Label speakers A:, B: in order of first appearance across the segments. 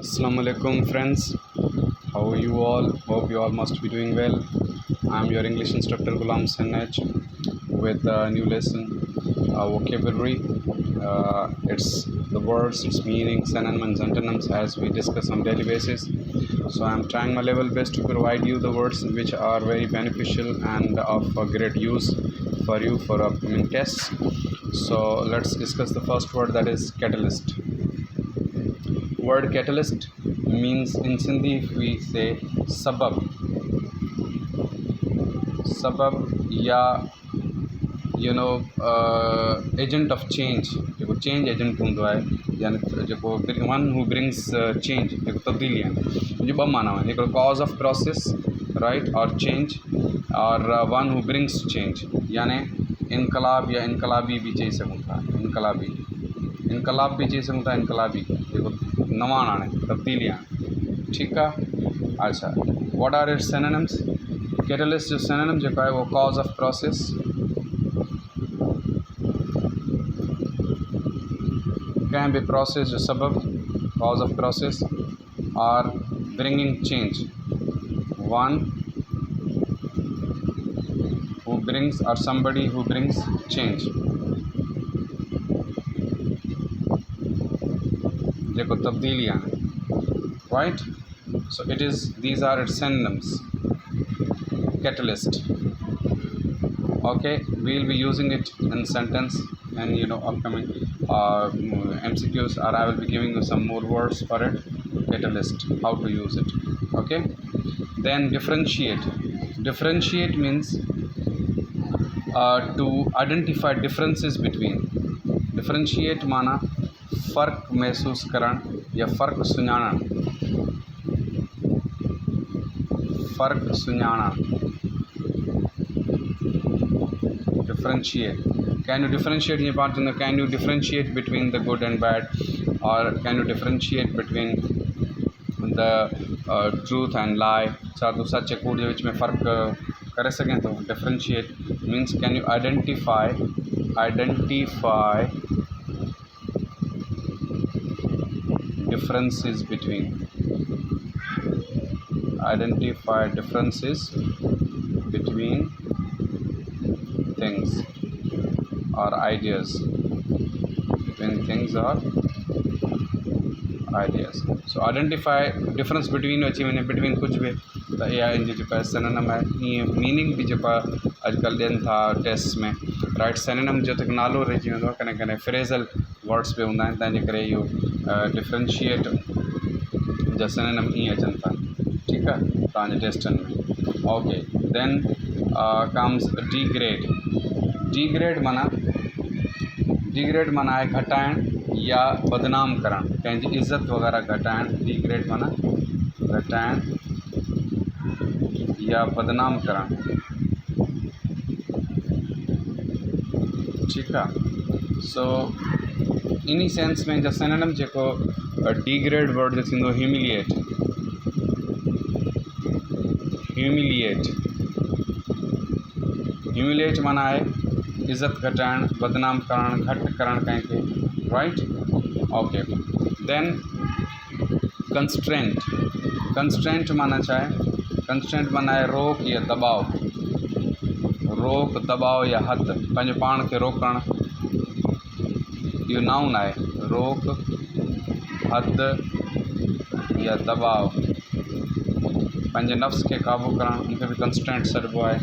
A: Assalamu alaikum friends, how are you all? Hope you all must be doing well. I'm your English instructor Ghulam Sanaj with a new lesson, vocabulary. It's the words, its meaning, synonyms, antonyms as we discuss on daily basis. So I'm trying my level best to provide you the words which are very beneficial and of great use for you for upcoming tests. So let's discuss the first word, that is catalyst. Word catalyst means in Sindhi if we say sabab या agent of change जेको change agent हूंदो आहे यानी जेको one who brings change जेको तब्दीली आहिनि जो ॿ माना आहिनि हिकिड़ो कॉज ऑफ प्रोसेस राइट और चेंज और वन हू ब्रिंग्स चेंज यानी इनकलाब या इनकलाबी भी चई सघूं था इनकलाब भी चई सघूं था इनकलाबी जेको नवां आणे तब्दीली आणे ठीकु आहे। अच्छा, what are its synonyms? Catalyst जो सिनोनिम जेको आहे वो कॉज ऑफ प्रोसेस, कंहिं बि प्रोसेस जो सबब कॉज ऑफ प्रोसेस और bringing change one who brings और somebody who brings change जेको तब्दीली आणे right. So it is, these are its synonyms. Catalyst. Okay, we'll be using it in sentence and upcoming MCQs, or I will be giving you some more words for it. Catalyst, how to use it. Okay, then differentiate means to identify differences between. Differentiate माना फ़र्क महसूस करण या फ़र्क सुञाणण, फ़र्क सुञाणण। Differentiate, can you differentiate ये बात चुनो, can you differentiate between the good and bad, or can you differentiate between the truth and lie, छा तू सच ऐं कूड़ जे विच में फ़र्क़ु करे सघें थो? Differentiate means can you identify differences between things or ideas, so identify difference between अची वञे between कुछ भी त इहा इन जो जेका सिनोनिम आहे। ईअं मीनिंग बि जेका अॼुकल्ह ॾियनि था टेस्ट में राइट, सिनोनिम जो त नालो रहिजी वेंदो आहे, कॾहिं कॾहिं फ्रेज़ल वर्ड्स बि हूंदा आहिनि, तंहिंजे करे इहो डिफ्रेंशिएट जा सिनोनिम ईअं अचनि था। ठीकु आहे तव्हांजे टेस्टनि में। ओके, देन कम्स डिग्रेड माना आहे घटाइण या बदनाम करण, कंहिंजी इज़त वग़ैरह घटाइण। डिग्रेड माना घटाइण या बदनाम करण। ठीकु आहे। सो इन सेंस में जो सिनोनिम जेको डिग्रेड वर्ड जो थींदो ह्यूमिलिएट माना आहे इज़त घटाइण, बदनाम करण, घटि करण कंहिंखे राइट। ओके, देन कंस्ट्रेंट माना छा आहे? कंस्ट्रेंट माना आहे रोक या दबाव या हद, पंहिंजे पाण खे रोकण। इहो नाउन आहे, रोक, हद या दबाव, पंहिंजे नफ़्स खे क़ाबू करणु, उनखे बि कंस्ट्रेंट सॾिबो आहे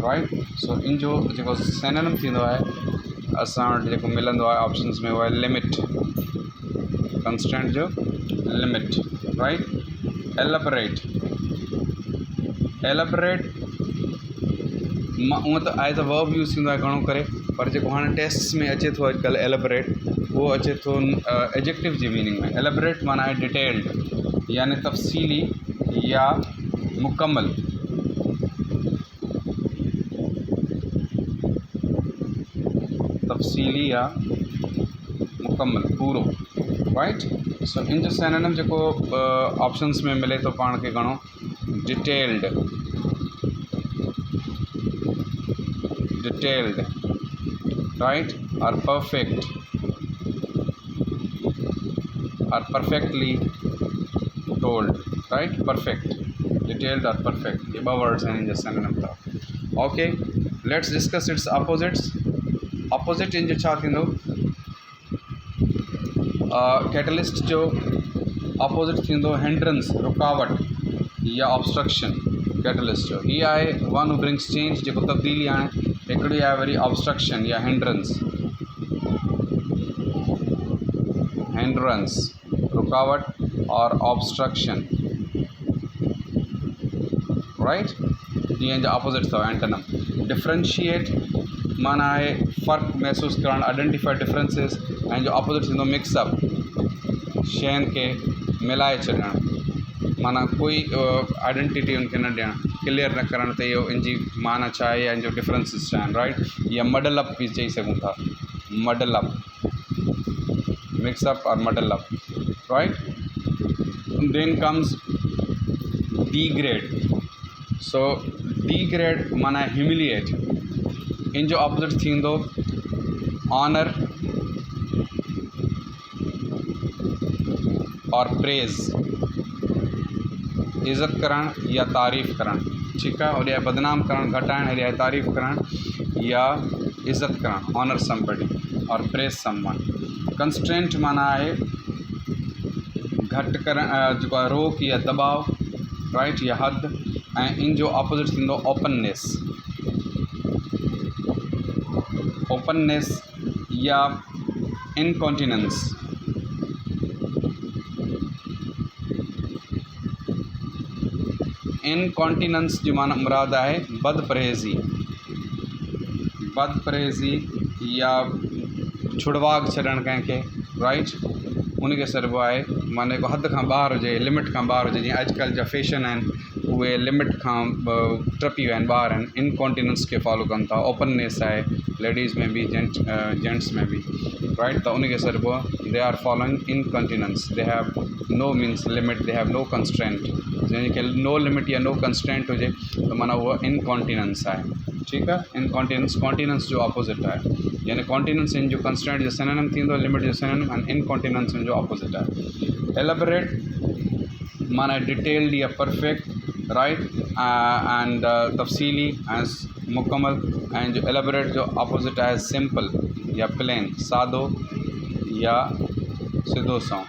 A: राइट। सो इन जो जेको सिनोनिम थींदो आहे असां वटि जेको मिलंदो आहे ऑप्शन्स में, उहो आहे लिमिट। कंस्ट्रेंट जो लिमिट राइट। एलेबरेट उअं त आहे त वर्ब यूज़ थींदो आहे घणो करे, पर जेको हाणे टेस्ट्स में अचे थो अॼुकल्ह एलेबरेट, उहो अचे थो एडजेक्टिव जी मीनिंग में। एलेबरेट माना आहे डिटेल्ड यानी तफ़सीली या मुकम्मल। तफ़सीली या मुकम्मल, पूरो राइट। सो इन जो सिनोनिम जेको ऑप्शंस में मिले थो पाण खे घणो, डिटेल्ड राइट, और परफेक्ट और perfectly told, right? Perfect, detailed or perfect, ये ब words हैं जो synonym था. Okay, let's discuss its opposites. Opposite इन जो छा थींदो, catalyst जो opposite थींदो hindrance, रुकावट या obstruction. Catalyst जो ही आहे one who brings change, जेको तब्दीली आणे. हिकिड़ी आहे वरी obstruction या hindrance. रुकावट और obstruction, right? ये जो opposite था antonym. Differentiate माना है फ़र्क महसूस करण, identify differences. ऐं जो opposite थींदो mix up, शयुनि खे मिलाए छॾणु, माना कोई आइडेंटिटी उनखे न ॾियणु, क्लियर न करणु त इहो इन जी माना छा आहे या इन जो डिफरेंसिस छा आहिनि, राइट? या मडल अप बि चई सघूं था, मडल अप, मिक्स अप और muddle up, right? Then comes degrade. So degrade माना ह्यूमिलिएट. इन जो ऑपोजिट थींदो ऑनर और प्रेज़, इज़त करण या तारीफ़ करण, ठीक है? और या बदनाम करण, घटाइण, या तारीफ़ करण या इज़त करण, ऑनर समबडी और प्रेज़ समवन. कंस्ट्रेंट माना है घटि करण, जो रोक या दबाव, राइट, या हद. ऐं इन जो ऑपोजिट थींदो ओपननेस. ओपननेस या इनकॉन्टिनेंस. इनकॉन्टिनेंस जो माना मुराद है बदपरहेज़ी, बदपरहेज़ी या छुड़वाग छॾणु कंहिंखे, राइट? उनखे चइबो आहे माने को हद खां ॿाहिरि हुजे, लिमिट खां ॿाहिरि हुजे. जीअं अॼुकल्ह जा फैशन आहिनि उहे लिमिट खां टपी विया आहिनि, ॿाहिरि आहिनि, इनकॉन्टिनेंस खे फॉलो कनि था. ओपननेस आहे लेडीज़ में बि, जेंट्स में बि, राइट? त उनखे चइबो आहे they are following incontinence. They have no means limit, they have no constraint. जंहिंखे नो लिमिट या नो कंस्ट्रेंट हुजे त माना उहा इनकॉन्टिनेंस आहे, ठीकु आहे? इनकॉन्टिनेंस कॉन्टिनेंस जो ऑपोजिट आहे. यानी कॉन्टिनेंस इन जो कंस्ट्रेंट जो सिनोनिम थींदो, लिमिट जो सिनोनिम, एंड इनकॉन्टिनेंस इन जो ऑपोजिट आहे. एलेबोरेट माना डिटेल्ड या परफेक्ट, राइट? एंड तफ़सीली ऐं मुकमल. ऐं जो एलेबोरेट जो ऑपोजिट आहे सिंपल या प्लेन, सादो या सिधो सौ,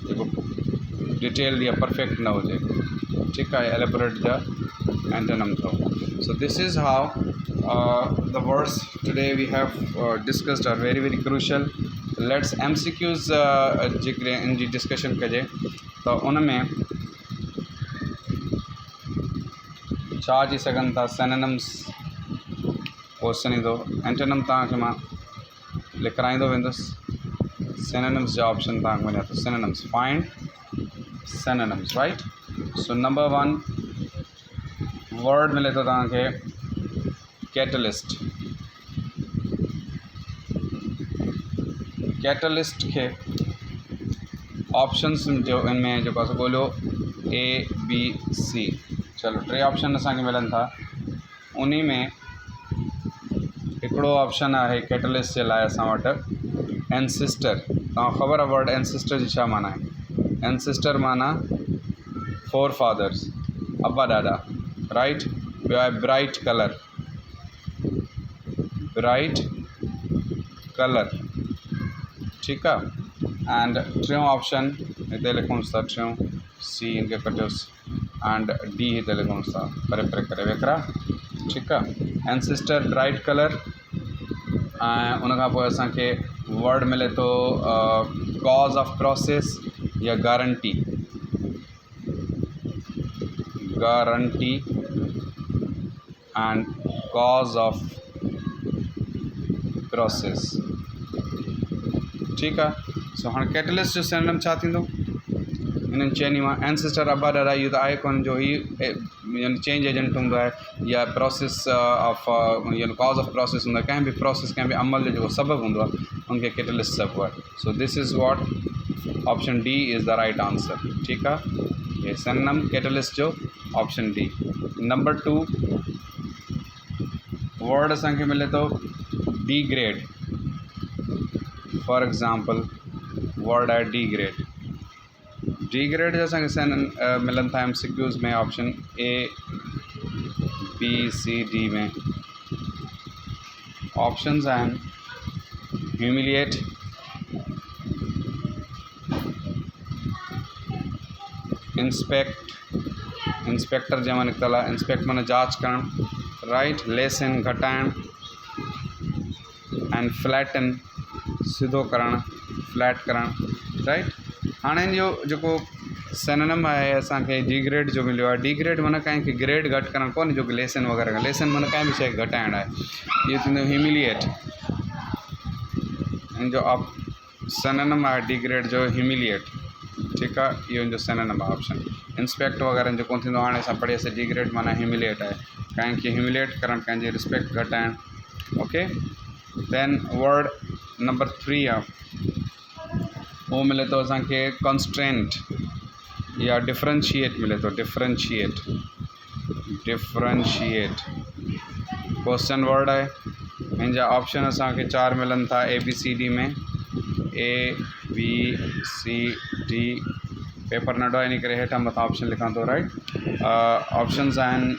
A: जेको डिटेल्ड या परफेक्ट न हुजे, ठीकु आहे? एलेबोरेट जा एंटोनिम अथव. So this is how the words today we have discussed are very very crucial. Let's MCQs जेकॾहिं इन जी डिस्कशन कजे त उन में छा अची सघनि था सिनोनिम्स क्वेश्चन ईंदो. एंटोनिम तव्हांखे मां लिखाईंदो वेंदुसि. सिनोनिम्स जा ऑप्शन तव्हांखे मिलिया त synonyms, find synonyms, right? So number 1 word मिले थो तव्हांखे कैटलिस्ट. कैटलिस्ट खे ऑप्शंस जो इनमें जेको आहे ॻोल्हियो ABC. चलो 3 ऑप्शन असांखे मिलनि था. उन में हिकिड़ो ऑप्शन आहे कैटलिस्ट जे लाइ असां वटि एंसिस्टर. तव्हां ख़बर आहे वर्ड एंसिस्टर जी छा माना आहे? एंसिस्टर माना फोर फादर्स, अब्बा ॾाॾा, राइट? ॿियो आहे ब्राइट कलर, ब्राइट कलर, ठीकु आहे? एंड टियों ऑप्शन हिते लिखूंसि था, टियों C इनखे कटियोसि, एंड D हिते लिखूंसि था, परे परे करे वेकरा, ठीकु आहे? Ancestor, bright colour. ऐं उनखां पोइ असांखे वर्ड मिले थो कॉज ऑफ प्रोसेस या guarantee, guarantee and cause of process, ठीकु आहे? सो हाणे कैटलिस्ट जो सिनोनिम छा थींदो? इन्हनि चइनी मां एंसिस्टर, अब्बा ॾाॾा, इहो त आहे कोन जो ही यानी चेंज एजेंट हूंदो आहे या प्रोसेस ऑफ यानी कॉज ऑफ प्रोसेस हूंदो आहे. कंहिं बि प्रोसेस, कंहिं बि अमल जो जेको सबबु हूंदो आहे उनखे कैटलिस्ट चइबो आहे. So this is what option D is the right answer, ठीकु आहे? ये सिनोनिम कैटलिस्ट जो ऑप्शन D. नंबर 2 वर्ड असांखे मिले थो डिग्रेड. फॉर एग्ज़ाम्पल वर्ड आहे डिग्रेड. डिग्रेड जो असांखे मिलनि था MCQs में option A B C D में ऑप्शंस आहिनि ह्यूमिलिएट, इंस्पेक्ट, इंस्पेक्टर जंहिंमां निकितल आहे, इंस्पेक्ट माना जांच करणु, राइट, लेसन घटाइणु, एंड फ्लैटन सीधो करणु, फ्लैट करणु, राइट। हाणे जो जेको सिनोनिम आहे असांखे डी ग्रेड जो मिलियो आहे, डी ग्रेड माना कंहिंखे ग्रेड घटि करणु कोन्हे, जो कि लेसन वग़ैरह खां, लेसन माना कंहिं बि शइ घटाइणु आहे, इहो थींदो ह्यूमिलिएट। इन जो सिनोनिम आहे डी ग्रेड जो ह्यूमिलिएट, ठीकु आहे, इहो इन जो सिनोनिम आहे ऑप्शन। इंस्पेक्ट वग़ैरह जो कोन थींदो, हाणे असां पढ़ियोसीं डी ग्रेड माना ह्यूमिलिएट आहे, कंहिंखे ह्यूमिलिएट करणु, कंहिंजी रिस्पेक्ट घटाइणु, ओके। दैन वर्ड नंबर 3 आहे, वो मिले तो असांखे कंस्ट्रेंट या डिफरेंशिएट मिले तो, डिफरेंशिएट, डिफरेंशिएट क्वेश्चन वर्ड है। इन जा ऑप्शन असांखे 4 मिलन था ABCD में, ABCD, पेपर नंढो इन करे हेठां मथां ऑप्शन लिखां थो, राइट। ऑप्शंस आहिनि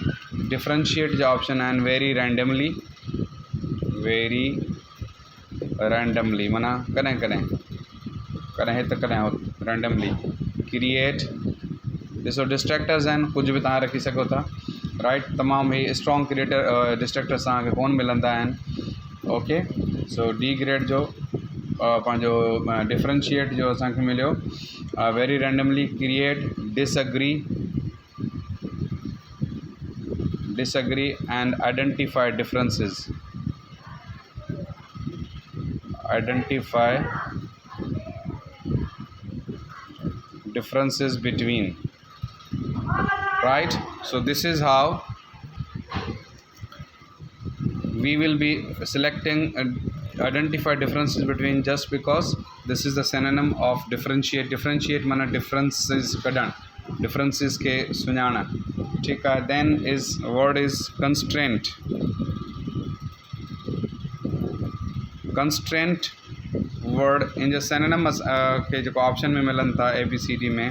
A: डिफरेंशिएट जा ऑप्शन आहिनि वेरी रैंडमली, वेरी रैंडमली माना कॾहिं कॾहिं, कॾहिं हिते कॾहिं हो, रैंडमली। क्रिएट, ॾिसो डिस्ट्रैक्टर्स आहिनि, कुझु बि तव्हां रखी सघो था, राइट, तमामु ई स्ट्रॉन्ग क्रिएटर डिस्ट्रैक्टर्स तव्हांखे कोन मिलंदा आहिनि, ओके। सो डी ग्रेड जो पंहिंजो डिफरेंशिएट जो असांखे मिलियो very randomly, create, disagree, disagree and identify differences, identify differences between, right? So this is how we will be selecting identify differences between, just because this is the synonym of differentiate, differentiate माना differences कढण, differences के सुञाण, ठीक है। then is word is constraint, constraint word in जो synonym के जो option में मिलन था ABCD में,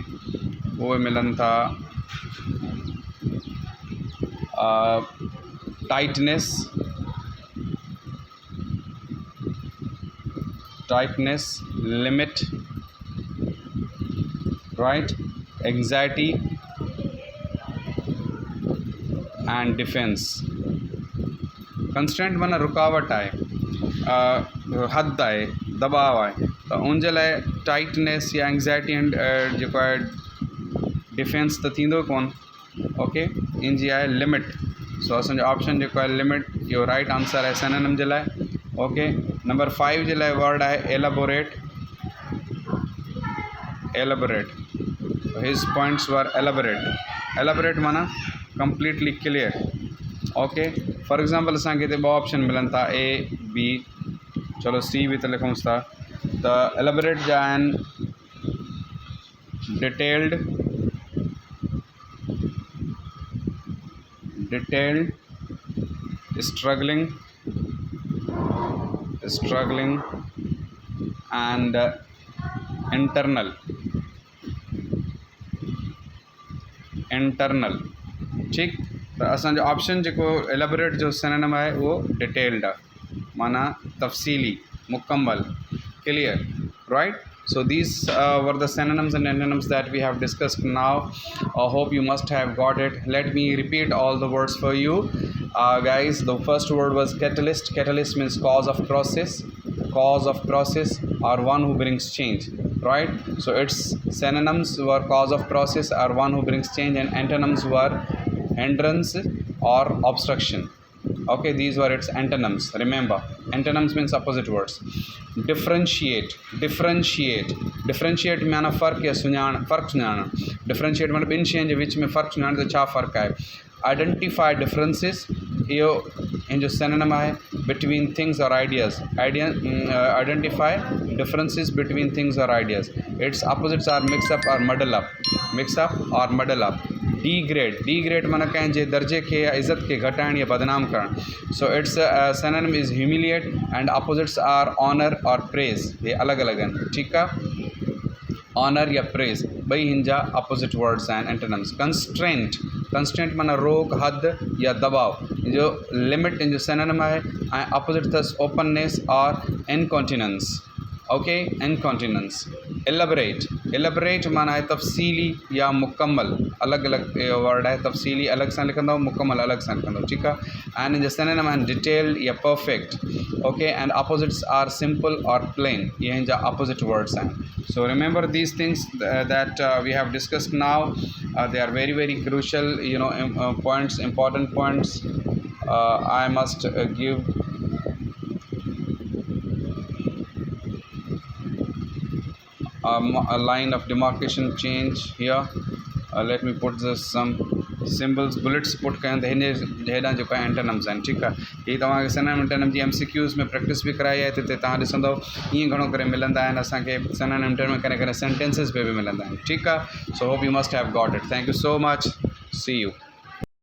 A: वो मिलन था tightness, tightness, limit, right, anxiety and defence. Constraint माना रुकावट है, हद है, दबाव है, तो उन जे लाइ टाइटनेस या एंग्जाइटी एंड जेको आहे डिफेंस त थींदो कोन, ओके। इन जी आहे लिमिट, सो असांजो ऑप्शन जेको आहे लिमिट, इहो राइट आंसर आहे सिनोनिम जे लाइ, ओके। नंबर 5 जे लाइ वर्ड आहे एलेबोरेट, एलेबोरेट, हिज पॉइंट्स वर एलेबोरेट, एलेबोरेट माना completely clear, okay. For example असांखे हिते 2 ऑप्शन मिलनि था A B, चलो C भी तो लिखूं था, तो एलेबोरेट जा आहिनि detailed, detailed, struggling, struggling and internal, internal, ठीक। तो असांजो ऑप्शन जो एलेबोरेट जो सिनोनिम है वो डिटेल्ड है, माना तफसीली, मुकम्मल, clear, right. So these were the synonyms and antonyms that we have discussed now. Hope you must have got it. Let me repeat all the words for you, guys. The first word was catalyst. Catalyst means cause of process, cause of process, or one who brings change, right? So its synonyms were cause of process, or one who brings change, and antonyms were hindrance or obstruction. Okay, these were its antonyms. Remember, antonyms means opposite words. Differentiate, differentiate, differentiate माना फ़र्क़ या सुञाण, फ़र्क़ सुञाण, differentiate माना ॿिनि शयुनि जे विच में फ़र्क़ु सुञाण, त छा फ़र्क़ु आहे। Identify differences, इहो इन जो synonym आहे between things or ideas, identify differences between things or ideas. Its opposites are mix up or muddle up, mix up or muddle up. Degrade, degrade माना कंहिंजे दर्जे खे या इज़त खे घटाइण या बदनाम करण. So its synonym is humiliate and opposites are honor or praise. ये अलग अलग आहिनि, ठीकु आहे। ऑनर या प्रेज़ ॿई हिन जा अपोज़िट वर्ड्स आहिनि एंटोनिम्स। कंस्ट्रेंट, कंस्ट्रेंट माना रोक, हद या दबाव, जो लिमिट इन जो सिनोनिम आहे। ऐं अपोज़िट अथसि ओपननेस और incontinence. Okay, incontinence. Elaborate, elaborate माना है तफ़सीली या मुकम्मल, अलग अलग वर्ड है। तफ़सीली अलग सां लिखंदो, मुकम्मल अलग सां लिखंदो, ठीकु आहे। एंड इन जा सिनोनिम आहिनि डिटेल्ड या perfect. Okay, and opposites are simple और प्लेन, ये हिन जा अपोज़िट वर्ड्स आहिनि। So remember these things that we have discussed now, they are very very crucial, you know, points, important points. I must give a line of demarcation change here. Let me put this some symbols, bullets put करें तो हिन हेॾां जेको आहे antonyms आहिनि, ठीकु आहे। हीअ तव्हांखे सिनोनिम एंटोनिम जी MCQs में प्रैक्टिस भी कराई आहे, हिते तव्हां ॾिसंदव ईअं घणो करे मिलंदा आहिनि असांखे सिनोनिम एंटोनिम, कॾहिं कॾहिं सेंटेंसिस पे भी मिलंदा आहिनि, ठीकु आहे। So hope you must have got it. Thank you so much, see you.